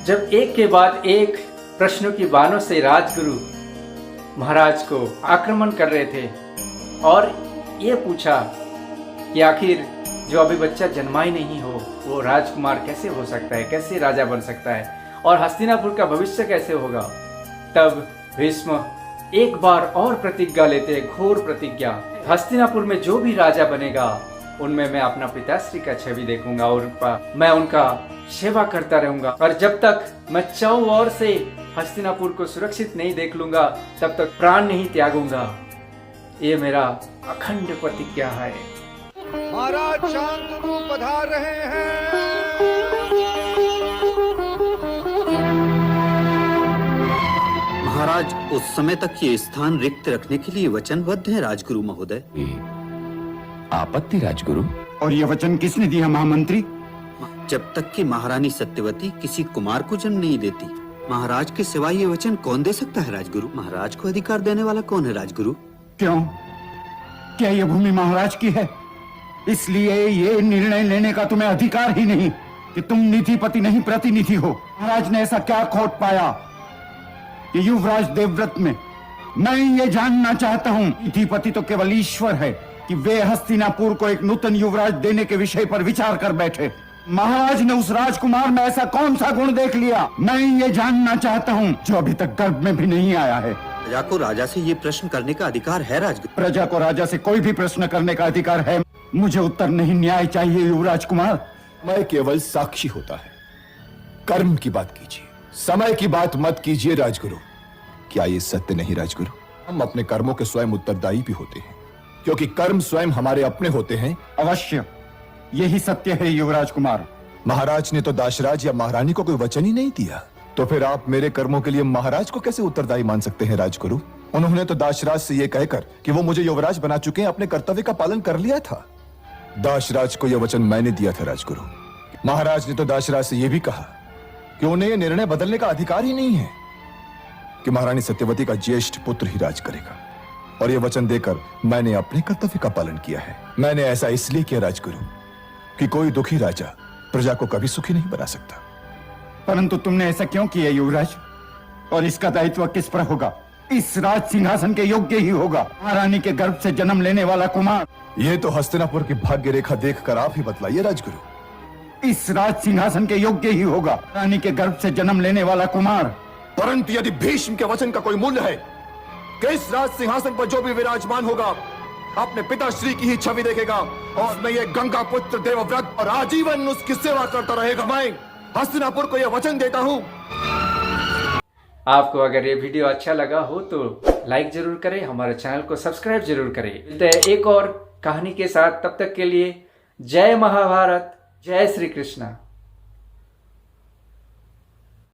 जब एक के बाद एक प्रश्नों की बानों से राजगुरु महाराज को आक्रमण कर रहे थे और ये पूछा कि आखिर जो अभी बच्चा जन्मा ही नहीं हो वो राजकुमार कैसे हो सकता है, कैसे राजा बन सकता है और हस्तिनापुर का भविष्य कैसे होगा, तब भीष्म एक बार और प्रतिज्ञा लेते हैं, घोर प्रतिज्ञा। हस्तिनापुर में जो भी राजा बनेगा उनमें मैं अपना पिताश्री का छवि देखूंगा और मैं उनका सेवा करता रहूंगा, और जब तक मैं चारों ओर से हस्तिनापुर को सुरक्षित नहीं देख लूंगा तब तक प्राण नहीं त्यागूंगा। ये मेरा अखंड प्रतिज्ञा है। महाराज शांतनु पधार रहे हैं। महाराज, उस समय तक ये स्थान रिक्त रखने के लिए वचनबद्ध है राजगुरु महोदय। आपत्ति राजगुरु। और ये वचन किसने दिया महामंत्री? जब तक कि महारानी सत्यवती किसी कुमार को जन्म नहीं देती, महाराज के सिवा ये वचन कौन दे सकता है राजगुरु? महाराज को अधिकार देने वाला कौन है राजगुरु? क्यों? क्या ये भूमि महाराज की है? इसलिए ये निर्णय लेने का तुम्हें अधिकार ही नहीं कि तुम नीतिपति नहीं प्रतिनिधि हो। महाराज ने ऐसा क्या खोट पाया कि युवराज देवव्रत में? मैं ये जानना चाहता हूँ, नीतिपति तो केवल ईश्वर है कि वे हस्तिनापुर को एक नूतन युवराज देने के विषय पर विचार कर बैठे। महाराज ने उस राजकुमार में ऐसा कौन सा गुण देख लिया? मैं ये जानना चाहता हूँ जो अभी तक गर्भ में भी नहीं आया है। प्रजा को राजा से ये प्रश्न करने का अधिकार है राजगुरु। प्रजा को राजा से कोई भी प्रश्न करने का अधिकार है। मुझे उत्तर नहीं, न्याय चाहिए युवराज कुमार। मैं केवल साक्षी होता है। कर्म की बात कीजिए, समय की बात मत कीजिए राजगुरु। क्या ये सत्य नहीं राजगुरु? हम अपने कर्मों के स्वयं उत्तरदायी भी होते हैं, क्योंकि कर्म स्वयं हमारे अपने होते हैं। अवश्य, यही सत्य है युवराज कुमार। महाराज ने तो दासराज या महारानी को कोई वचन ही नहीं दिया, तो फिर आप मेरे कर्मों के लिए महाराज को कैसे उत्तरदायी मान सकते हैं राजगुरु? उन्होंने तो दासराज से यह कहकर कि वो मुझे युवराज बना चुके हैं, अपने कर्तव्य का पालन कर लिया था। दासराज को यह वचन मैंने दिया था राजगुरु। महाराज ने तो दासराज से यह भी कहा कि उन्हें यह निर्णय बदलने का अधिकार ही नहीं है कि महारानी सत्यवती का ज्येष्ठ पुत्र ही राज करेगा, और यह वचन देकर मैंने अपने कर्तव्य का पालन किया है। मैंने ऐसा इसलिए किया राजगुरु कि कोई दुखी राजा प्रजा को कभी सुखी नहीं बना सकता। परंतु तुमने ऐसा क्यों किया युवराज? और इसका दायित्व किस पर होगा? इस राज सिंहासन के योग्य ही होगा महारानी के गर्भ से जन्म लेने वाला कुमार। यह तो हस्तिनापुर की भाग्य रेखा देखकर आप ही बतलाइए राजगुरु। इस राज सिंहासन के योग्य ही होगा रानी के गर्भ से जन्म लेने वाला कुमार। परंतु यदि भीष्म के वचन का कोई मूल्य है कि इस राज सिंहासन पर जो भी विराजमान होगा अपने पिताश्री की ही छवि देखेगा, और मैं ये गंगा पुत्र देवव्रत और आजीवन उसकी सेवा करता रहेगा। मैं हस्तिनापुर को यह वचन देता हूं। आपको अगर ये वीडियो अच्छा लगा हो तो लाइक जरूर करें, हमारे चैनल को सब्सक्राइब जरूर करें। मिलते हैं एक और कहानी के साथ, तब तक के लिए जय महाभारत, जय श्री कृष्णा।